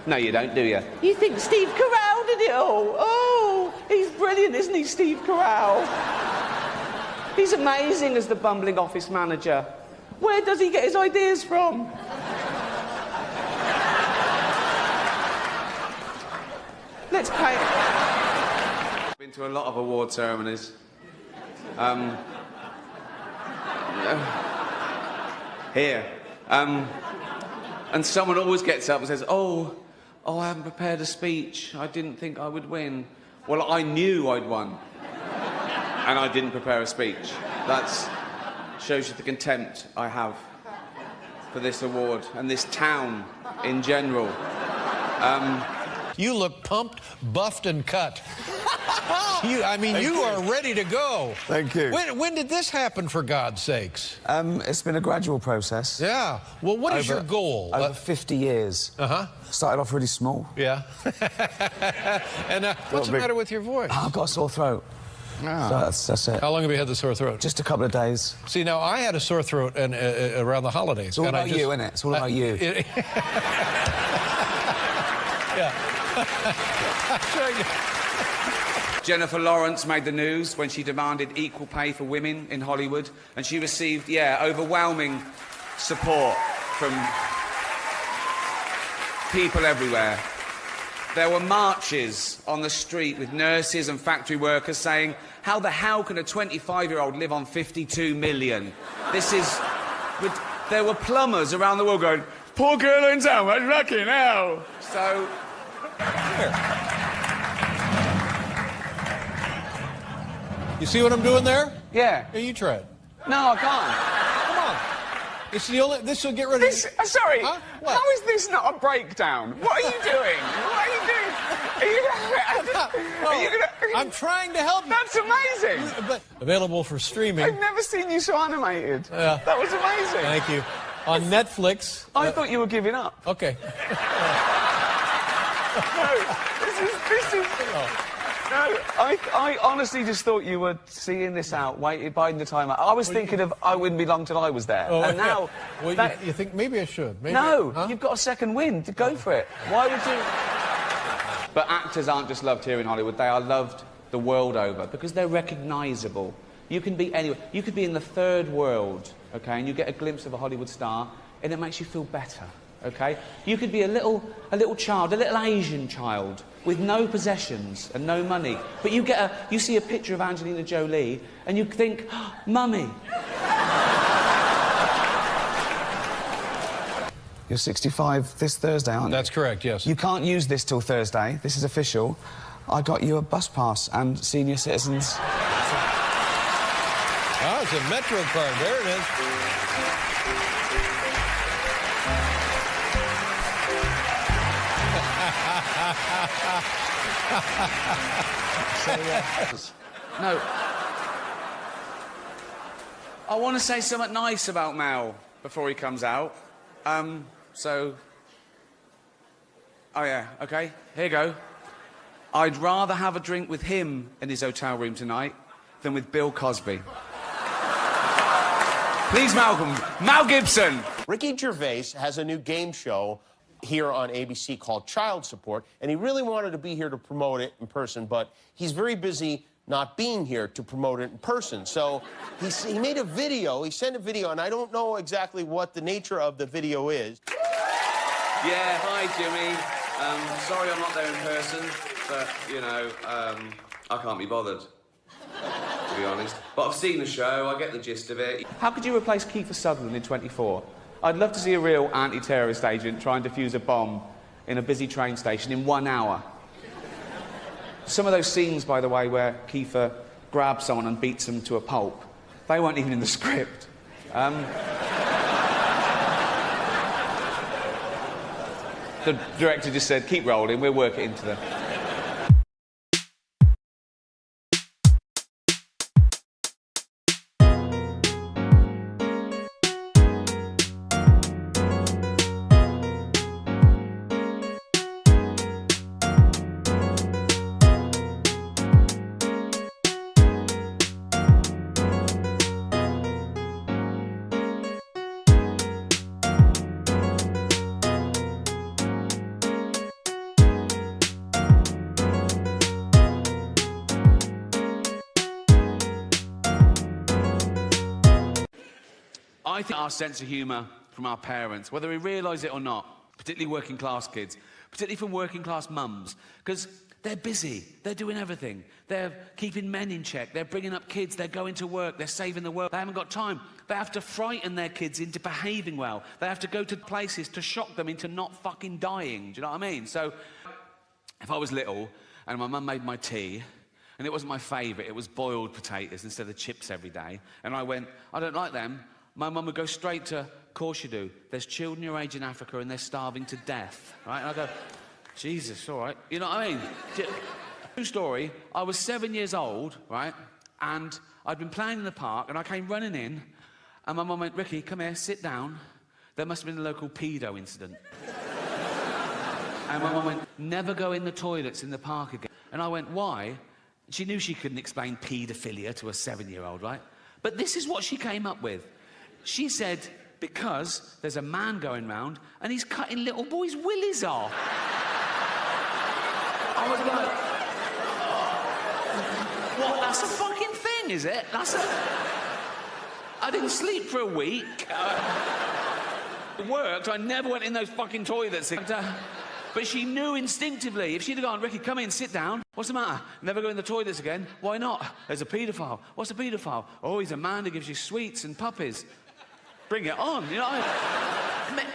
No, you don't, do you? You think Steve Carell did it all? Oh, he's brilliant, isn't he, Steve Carell? He's amazing as the bumbling office manager. Where does he get his ideas from? Let's pay... Been to a lot of award ceremonies. Here. And someone always gets up and says, oh, I haven't prepared a speech. I didn't think I would win. Well, I knew I'd won. And I didn't prepare a speech. That shows you the contempt I have for this award and this town in general. You look pumped, buffed, and cut. You are ready to go. Thank you. When did this happen, for God's sakes? It's been a gradual process. Yeah. Well, what is your goal? Over 50 years. Uh-huh. Started off really small. Yeah. And what's the matter with your voice? I've got a sore throat. Ah. So that's it. How long have you had the sore throat? Just a couple of days. See, now I had a sore throat around the holidays. It's all about you, isn't it? It's all about you. Yeah. Jennifer Lawrence made the news when she demanded equal pay for women in Hollywood, and she received, overwhelming support from people everywhere. There were marches on the street with nurses and factory workers saying, how the hell can a 25-year-old live on 52 million? There were plumbers around the world going, poor girl in town, what's lucky now? So... Here. You see what I'm doing there? Yeah. Here, you try it. No, I can't. Come on. It's the only... This will get rid of... Sorry. Huh? What? How is this not a breakdown? What are you doing? What are you doing? Are you gonna... I'm trying to help you. That's amazing. But available for streaming. I've never seen you so animated. Yeah. That was amazing. Thank you. On Netflix. I thought you were giving up. Okay. No, this is... No, I honestly just thought you were seeing this out, biding the time out. I was thinking of I wouldn't be long till I was there. Oh, and now... Well, you think maybe I should? Maybe No, huh? you've got a second wind. Go for it. Why would you... But actors aren't just loved here in Hollywood. They are loved the world over because they're recognisable. You can be anywhere. You could be in the third world, okay, and you get a glimpse of a Hollywood star, and it makes you feel better, okay? You could be a little child, a little Asian child, with no possessions and no money, but you see a picture of Angelina Jolie, and you think, oh, Mummy. You're 65 this Thursday, aren't you? That's correct, yes. You can't use this till Thursday. This is official. I got you a bus pass and senior citizens. Oh, it's a Metro card. There it is. No. I want to say something nice about Mal before he comes out. Oh yeah, okay, here you go. I'd rather have a drink with him in his hotel room tonight than with Bill Cosby. Please, Malcolm. Mal Gibson. Ricky Gervais has a new game show here on ABC called Child Support, and he really wanted to be here to promote it in person, but he's very busy not being here to promote it in person. So he made a video, he sent a video, and I don't know exactly what the nature of the video is. Yeah, hi, Jimmy. Sorry I'm not there in person, but, you know, I can't be bothered, to be honest. But I've seen the show, I get the gist of it. How could you replace Kiefer Sutherland in 24? I'd love to see a real anti-terrorist agent try and defuse a bomb in a busy train station in 1 hour. Some of those scenes, by the way, where Kiefer grabs someone and beats them to a pulp, they weren't even in the script. The director just said, keep rolling, we'll work it into the... I think our sense of humour from our parents, whether we realise it or not, particularly working-class kids, particularly from working-class mums, because they're busy, they're doing everything. They're keeping men in check, they're bringing up kids, they're going to work, they're saving the world. They haven't got time. They have to frighten their kids into behaving well. They have to go to places to shock them into not fucking dying. Do you know what I mean? So, if I was little and my mum made my tea, and it wasn't my favourite, it was boiled potatoes instead of chips every day, and I went, I don't like them, my mum would go straight to, of course you do. There's children your age in Africa and they're starving to death, right? And I go, Jesus, all right. You know what I mean? True story, I was 7 years old, right? And I'd been playing in the park and I came running in and my mum went, Ricky, come here, sit down. There must have been a local pedo incident. And my mum went, never go in the toilets in the park again. And I went, why? She knew she couldn't explain paedophilia to a 7-year-old, right? But this is what she came up with. She said, because there's a man going round and he's cutting little boys' willies off. I was like, what? That's a fucking thing, is it? I didn't sleep for a week. It worked. I never went in those fucking toilets. But she knew instinctively. If she'd have gone, Ricky, come in, sit down. What's the matter? Never go in the toilets again. Why not? There's a paedophile. What's a paedophile? Oh, he's a man who gives you sweets and puppies. Bring it on, you know.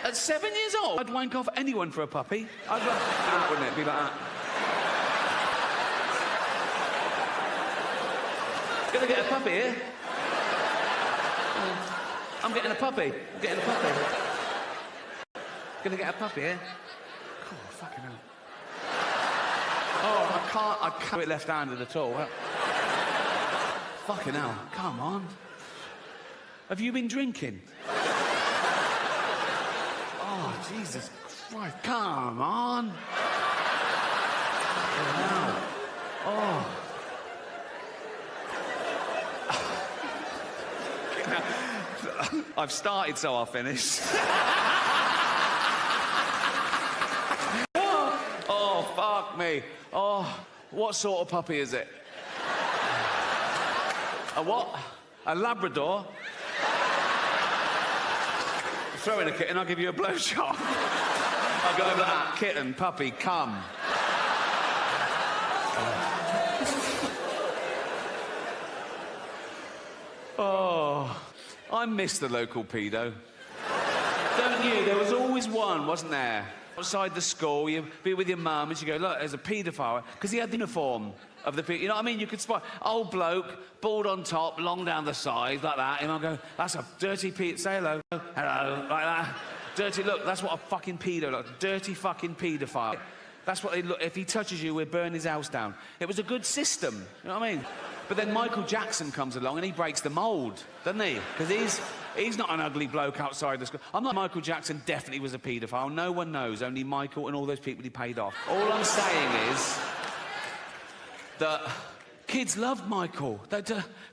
At 7 years old, I'd wank off anyone for a puppy. I'd like that, wouldn't it? Be like that. Gonna get a puppy here. I'm getting a puppy. I'm getting a puppy. Gonna get a puppy here. Oh, fucking hell. Oh, I can't do it left-handed at all. Fucking hell, come on. Have you been drinking? Oh, Jesus Christ, come on. Oh. I've started, so I'll finish. Oh, fuck me. Oh, what sort of puppy is it? A what? A Labrador? Throw in a kitten, I'll give you a blowjob. I'll go over that. Kitten, puppy, come. Oh, I miss the local pedo. Don't you? There was always one, wasn't there? Outside the school, you'd be with your mum and she'd go, look, there's a paedophile. Because he had the uniform of the you know what I mean? You could spot old bloke, bald on top, long down the sides, like that. And I'll go, that's a dirty say hello, hello, like that. Dirty, look, that's what a fucking pedo looks like. Dirty fucking paedophile. That's what they look, if he touches you, we'll burn his house down. It was a good system, you know what I mean? But then Michael Jackson comes along and he breaks the mould, doesn't he? Because he's not an ugly bloke outside the school. I'm not. Michael Jackson definitely was a paedophile. No one knows, only Michael and all those people he paid off. All I'm saying is that kids loved Michael.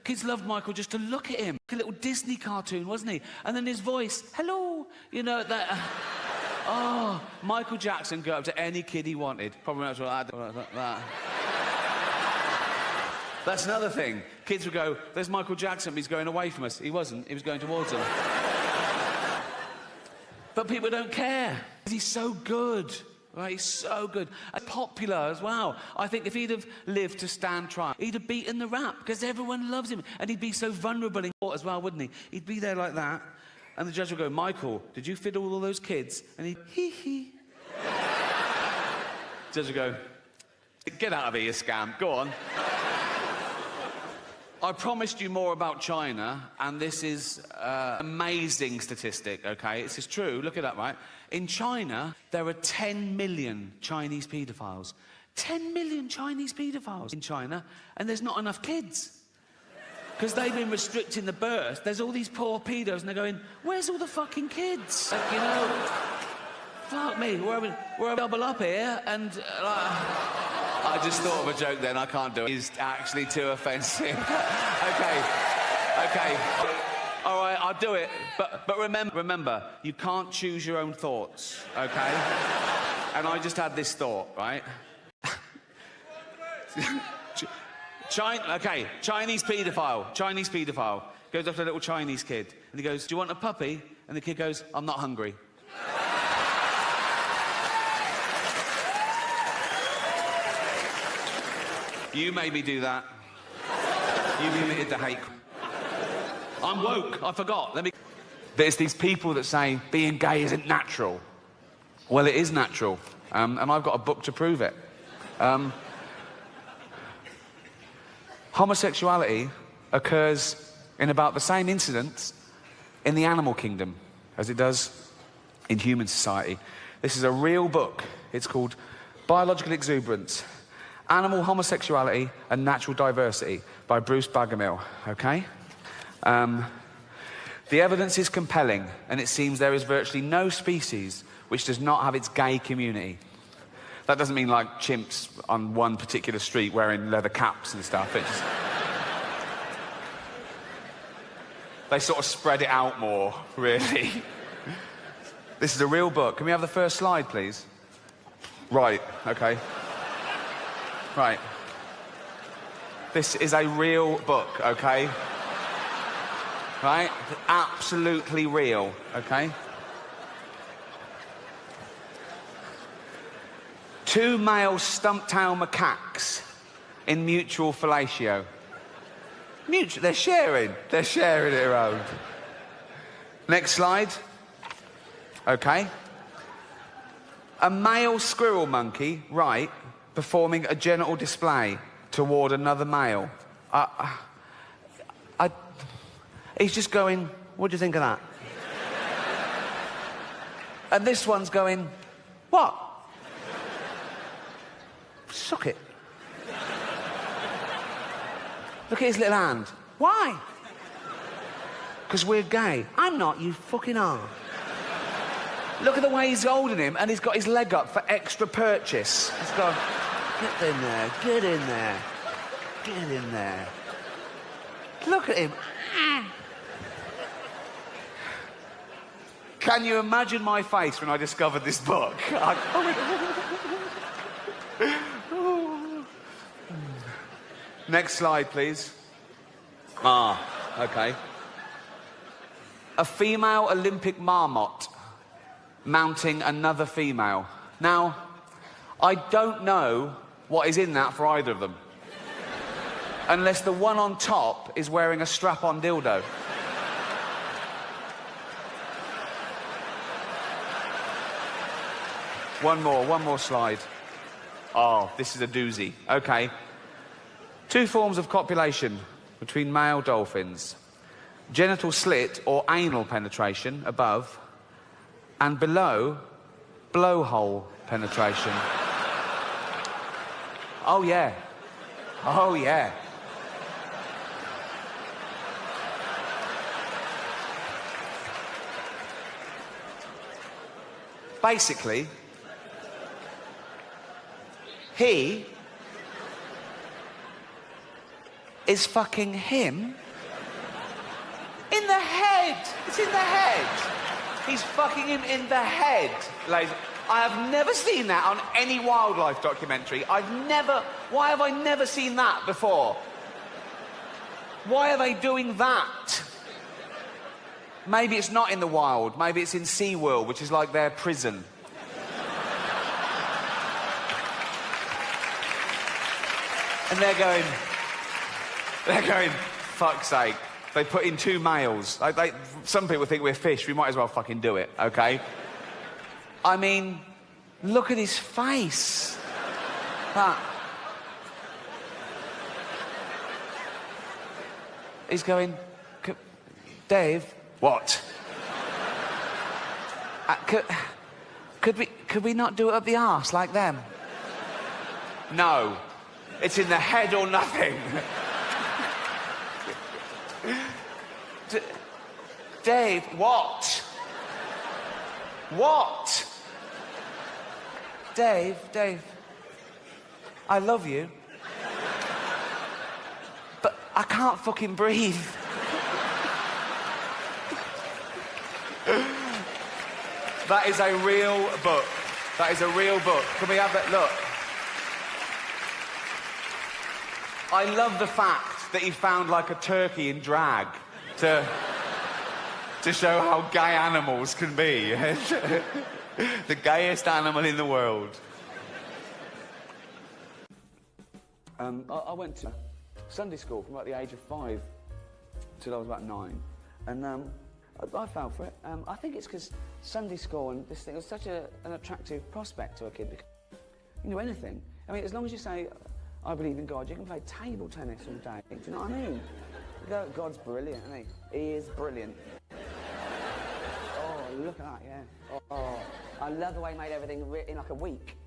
Kids loved Michael just to look at him. Like a little Disney cartoon, wasn't he? And then his voice, hello, you know, that... oh, Michael Jackson go up to any kid he wanted. Probably not like that. That's another thing. Kids would go, there's Michael Jackson, but he's going away from us. He wasn't. He was going towards them. But people don't care. He's so good. Right? He's so good. And popular as well. I think if he'd have lived to stand trial, he'd have beaten the rap because everyone loves him. And he'd be so vulnerable in court as well, wouldn't he? He'd be there like that. And the judge would go, Michael, did you fiddle all those kids? And he'd, hee. Judge would go, get out of here, you scam. Go on. I promised you more about China, and this is amazing statistic, okay? This is true, look it up, right? In China, there are 10 million Chinese paedophiles. 10 million Chinese paedophiles in China, and there's not enough kids. Because they've been restricting the birth. There's all these poor pedos, and they're going, where's all the fucking kids? Like, you know, fuck me, we're a double up here, and... I just thought of a joke then, I can't do it. It's actually too offensive. Okay. All right, I'll do it. But remember, you can't choose your own thoughts, okay? And I just had this thought, right? Chinese paedophile. Goes up to a little Chinese kid, and he goes, do you want a puppy? And the kid goes, I'm not hungry. You made me do that. You committed the hate. I'm woke. I forgot. There's these people that say being gay isn't natural. Well, it is natural. And I've got a book to prove it. Homosexuality occurs in about the same incidents in the animal kingdom as it does in human society. This is a real book. It's called Biological Exuberance, Animal Homosexuality and Natural Diversity by Bruce Bagamill, okay? The evidence is compelling, and it seems there is virtually no species which does not have its gay community. That doesn't mean like chimps on one particular street wearing leather caps and stuff. It just... They sort of spread it out more, really. This is a real book. Can we have the first slide, please? Right, okay. Right. This is a real book, okay? Right? Absolutely real, okay? 2 male stump-tail macaques in mutual fellatio. They're sharing it around. Next slide. Okay. A male squirrel monkey, right, performing a genital display toward another male. He's just going, what do you think of that? And this one's going, what? Suck it. Look at his little hand. Why? Because we're gay. I'm not, you fucking are. Look at the way he's holding him, and he's got his leg up for extra purchase. He's gone, get in there, get in there, get in there. Look at him. Can you imagine my face when I discovered this book? Next slide, please. Okay. A female Olympic marmot mounting another female. Now, I don't know what is in that for either of them. Unless the one on top is wearing a strap-on dildo. One more slide. Oh, this is a doozy. Okay. 2 forms of copulation between male dolphins. Genital slit or anal penetration above, and below, blowhole penetration. Oh, yeah. Oh, yeah. Basically, he is fucking him in the head. It's in the head. He's fucking him in the head, ladies. I have never seen that on any wildlife documentary. Why have I never seen that before? Why are they doing that? Maybe it's not in the wild. Maybe it's in SeaWorld, which is like their prison. And they're going, fuck's sake. They put in 2 males. Some people think we're fish. We might as well fucking do it, okay? I mean, look at his face. He's going, Dave. What? Could we not do it up the arse like them? No. It's in the head or nothing. Dave, what? What? Dave, I love you. But I can't fucking breathe. That is a real book. That is a real book. Can we have that? Look. I love the fact that he found like a turkey in drag to show how gay animals can be. The gayest animal in the world. I went to Sunday school from about the age of 5 till I was about 9. And I fell for it. I think it's because Sunday school and this thing was such an attractive prospect to a kid. You can do anything. I mean, as long as you say, I believe in God, you can play table tennis all day. Do you know what I mean? God's brilliant, isn't he? He is brilliant. Oh, look at that, yeah. Oh, I love the way he made everything in like a week.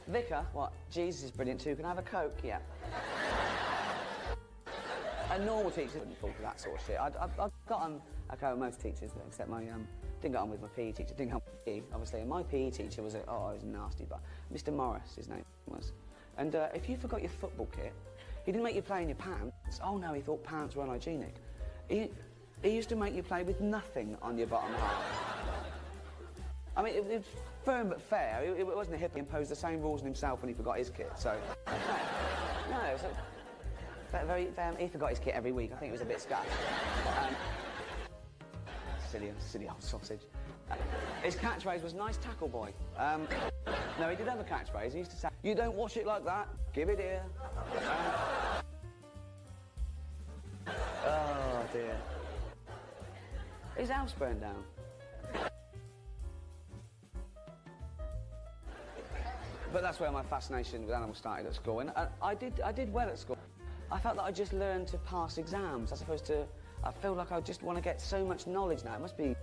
Vicar, what? Jesus is brilliant too. Can I have a Coke? Yeah. A normal teacher wouldn't fall for that sort of shit. I've got on okay with most teachers, except my Didn't get on with my PE teacher, didn't help me, obviously. And my PE teacher was he was a nasty but Mr. Morris, his name was. And if you forgot your football kit, he didn't make you play in your pants. Oh no, he thought pants were unhygienic. He used to make you play with nothing on your bottom half. I mean, it was firm but fair. It wasn't a hippie. He imposed the same rules on himself when he forgot his kit, so... No, it was he forgot his kit every week. I think it was a bit scuffed. Silly old sausage. His catchphrase was, nice tackle, boy. No, he did have a catchphrase. He used to say, you don't wash it like that, give it here. Oh, dear. His house burned down. But that's where my fascination with animals started at school. And I did well at school. I felt that I just learned to pass exams as opposed to... I feel like I just want to get so much knowledge now. It must be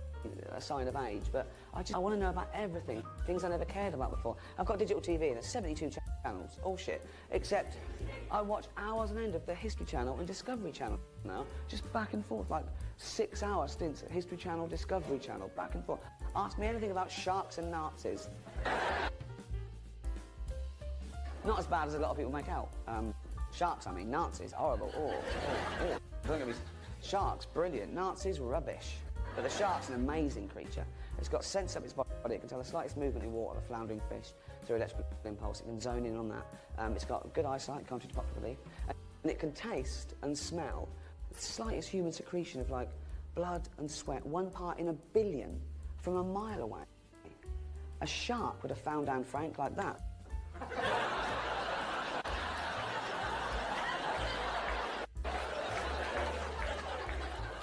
a sign of age, but I want to know about everything, things I never cared about before. I've got digital TV and there's 72 channels, all shit, except I watch hours on end of the History Channel and Discovery Channel now, just back and forth, like 6-hour stints at History Channel, Discovery Channel, back and forth. Ask me anything about sharks and Nazis. Not as bad as a lot of people make out. Sharks, I mean, Nazis, horrible. Oh. Don't get me... Sharks, brilliant. Nazis, rubbish. But the shark's an amazing creature. It's got sense up its body. It can tell the slightest movement in water of a floundering fish through electrical impulse. It can zone in on that. It's got good eyesight, contrary to popular belief. And it can taste and smell the slightest human secretion of, like, blood and sweat, 1 part in a billion from a mile away. A shark would have found Anne Frank like that.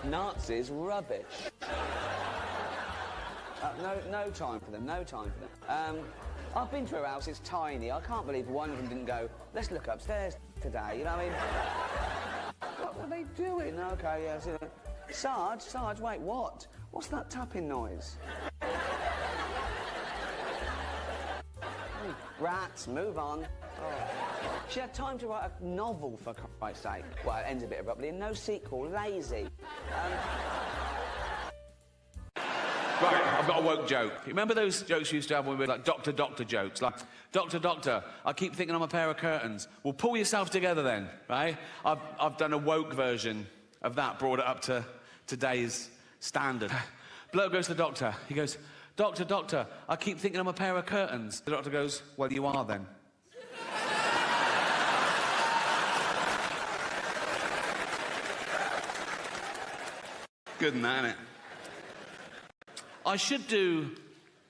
Nazis, rubbish. No time for them, no time for them. I've been to her house, it's tiny. I can't believe one of them didn't go, let's look upstairs today, you know what I mean? What were they doing? Okay, yeah. Sarge, wait, what? What's that tapping noise? Rats, move on. Oh. She had time to write a novel, for Christ's sake. Well, it ends a bit abruptly. No sequel, lazy. Right, I've got a woke joke. You remember those jokes we used to have when we were like doctor jokes? Like, doctor, I keep thinking I'm a pair of curtains. Well, pull yourself together then, right? I've done a woke version of that, brought it up to today's standard. Bloke goes to the doctor. He goes, Doctor, I keep thinking I'm a pair of curtains. The doctor goes, well, you are then. Good than that, innit? I should do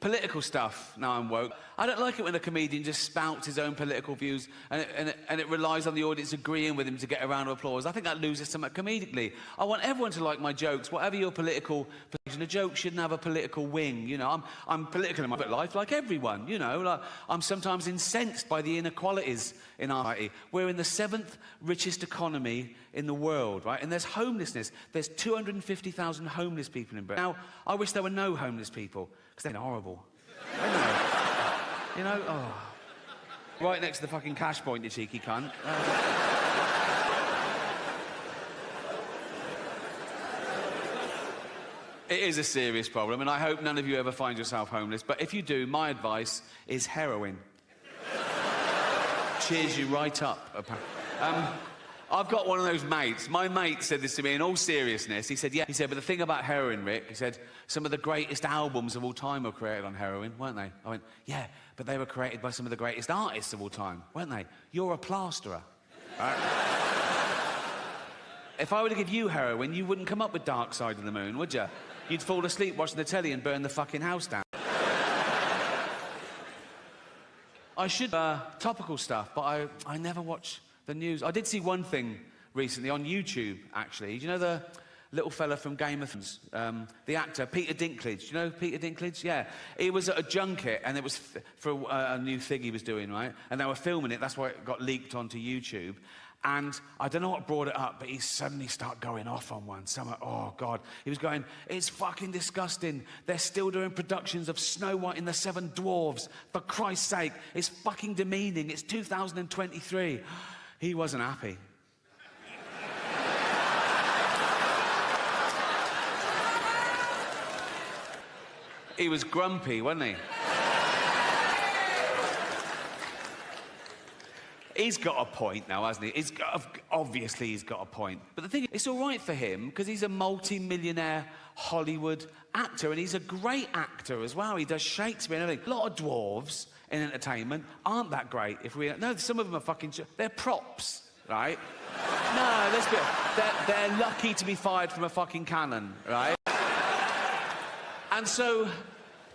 political stuff now I'm woke. I don't like it when a comedian just spouts his own political views and it relies on the audience agreeing with him to get a round of applause. I think that loses something comedically. I want everyone to like my jokes, whatever your political position. A joke shouldn't have a political wing, you know. I'm political in my life like everyone, you know. Like, I'm sometimes incensed by the inequalities in our society. We're in the 7th richest economy in the world, right? And there's homelessness. There's 250,000 homeless people in Britain. Now, I wish there were no homeless people, because they're horrible. You know, oh. Right next to the fucking cash point, you cheeky cunt. It is a serious problem, and I hope none of you ever find yourself homeless, but if you do, my advice is heroin. Cheers you right up. I've got one of those mates. My mate said this to me in all seriousness. He said, yeah. He said, but the thing about heroin, Rick, he said, some of the greatest albums of all time were created on heroin, weren't they? I went, yeah, but they were created by some of the greatest artists of all time, weren't they? You're a plasterer. Right? If I were to give you heroin, you wouldn't come up with Dark Side of the Moon, would you? You'd fall asleep watching the telly and burn the fucking house down. I should topical stuff, but I never watch the news. I did see one thing recently on YouTube, actually. Do you know the little fella from Game of Thrones? The actor, Peter Dinklage. Do you know Peter Dinklage? Yeah. He was at a junket, and it was for a new thing he was doing, right? And they were filming it. That's why it got leaked onto YouTube. And I don't know what brought it up, but he suddenly started going off on one. Oh, God. He was going, it's fucking disgusting. They're still doing productions of Snow White and the Seven Dwarfs. For Christ's sake, it's fucking demeaning. It's 2023. He wasn't happy. He was grumpy, wasn't he? He's got a point now, hasn't he? Obviously, he's got a point. But the thing is, it's all right for him because he's a multi-millionaire Hollywood actor, and he's a great actor as well. He does Shakespeare and everything. A lot of dwarves in entertainment aren't that great. No, some of them are fucking... They're props, right? No, let's be honest. They're lucky to be fired from a fucking cannon, right? And so...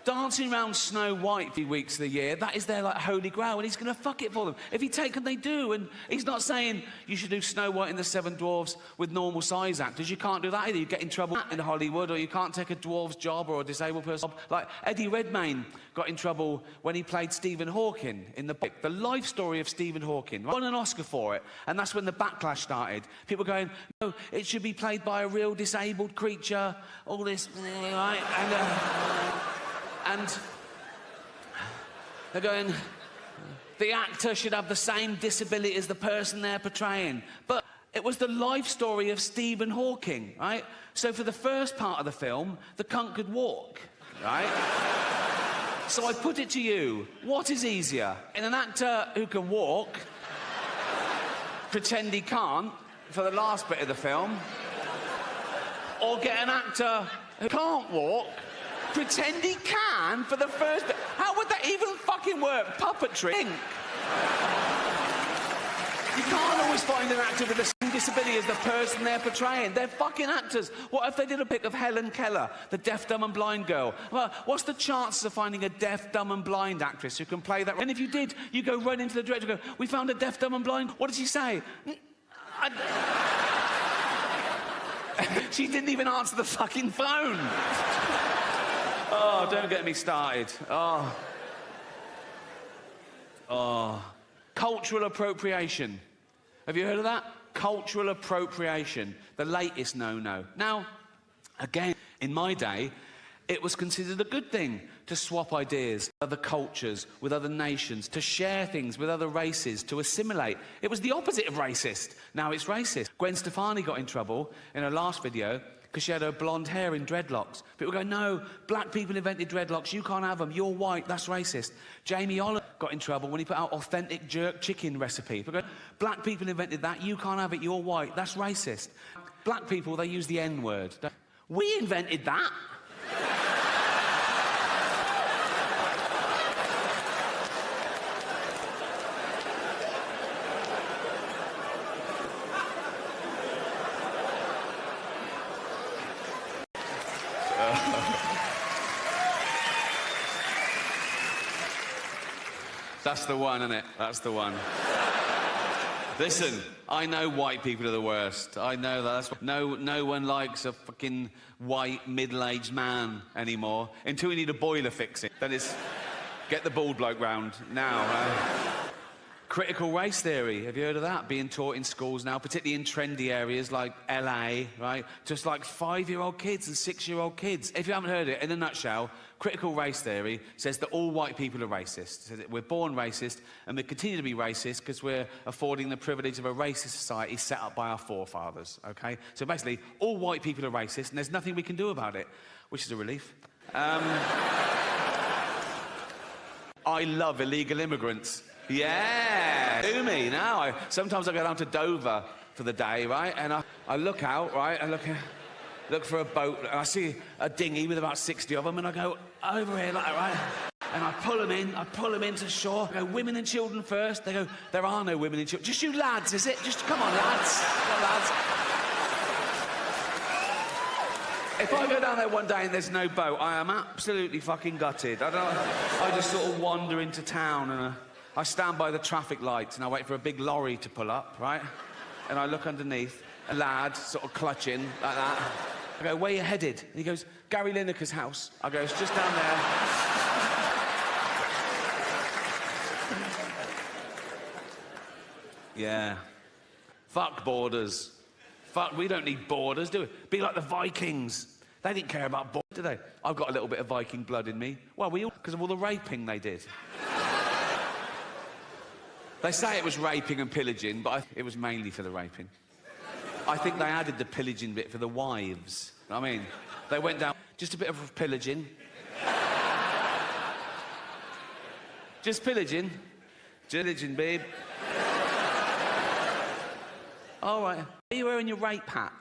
dancing around Snow White 3 weeks of the year, that is their, like, holy grail, and he's going to fuck it for them. If he take them, they do, and he's not saying you should do Snow White and the Seven Dwarfs with normal size actors. You can't do that either. You get in trouble in Hollywood, or you can't take a dwarf's job or a disabled person job. Like, Eddie Redmayne got in trouble when he played Stephen Hawking in the life story of Stephen Hawking. Won an Oscar for it, and that's when the backlash started. People going, no, it should be played by a real disabled creature, all this, right? And they're going, the actor should have the same disability as the person they're portraying. But it was the life story of Stephen Hawking, right? So for the first part of the film, the cunt could walk, right? So I put it to you, what is easier? In an actor who can walk, pretend he can't for the last bit of the film, or get an actor who can't walk, pretend he can for the first bit. How would that even fucking work? Puppetry. You can't always find an actor with the same disability as the person they're portraying. They're fucking actors. What if they did a pic of Helen Keller, the deaf, dumb and blind girl? Well, what's the chances of finding a deaf, dumb and blind actress who can play that? And if you did, you go right into the director and go, we found a deaf, dumb and blind. What did she say? She didn't even answer the fucking phone. Oh, don't get me started. Oh. Cultural appropriation. Have you heard of that? Cultural appropriation. The latest no-no. Now, again, in my day, it was considered a good thing to swap ideas with other cultures, with other nations, to share things with other races, to assimilate. It was the opposite of racist. Now it's racist. Gwen Stefani got in trouble in her last video because she had her blonde hair in dreadlocks. People go, no, black people invented dreadlocks, you can't have them, you're white, that's racist. Jamie Oliver got in trouble when he put out authentic jerk chicken recipe. People go, black people invented that, you can't have it, you're white, that's racist. Black people, they use the N-word. We invented that. That's the one, isn't it? That's the one. Listen, I know white people are the worst. I know that. No one likes a fucking white, middle-aged man anymore until we need a boiler fixing. Then it's get the bald bloke round now. Critical race theory, have you heard of that? Being taught in schools now, particularly in trendy areas like LA, right? Just like 5-year-old kids and 6-year-old kids. If you haven't heard it, in a nutshell, critical race theory says that all white people are racist. It says that we're born racist and we continue to be racist because we're affording the privilege of a racist society set up by our forefathers, okay? So basically, all white people are racist and there's nothing we can do about it, which is a relief. I love illegal immigrants. Yeah, do me now. Sometimes I go down to Dover for the day, right? And I look out, right? I look for a boat, and I see a dinghy with about 60 of them, and I go over here, like, right? And I pull them into shore. I go, women and children first. They go, there are no women and children. Just you lads, is it? Just come on, lads. Come on, lads. If I go down there one day and there's no boat, I am absolutely fucking gutted. I just sort of wander into town and I stand by the traffic lights and I wait for a big lorry to pull up, right? And I look underneath, a lad sort of clutching like that. I go, where you headed? And he goes, Gary Lineker's house. I go, it's just down there. Yeah. Fuck borders. Fuck, we don't need borders, do we? Be like the Vikings. They didn't care about borders, did they? I've got a little bit of Viking blood in me. Well, because of all the raping they did. They say it was raping and pillaging, but it was mainly for the raping. I think they added the pillaging bit for the wives. I mean, they went down, just a bit of pillaging. Just pillaging. Pillaging, babe. All right. Are you wearing your rape hat?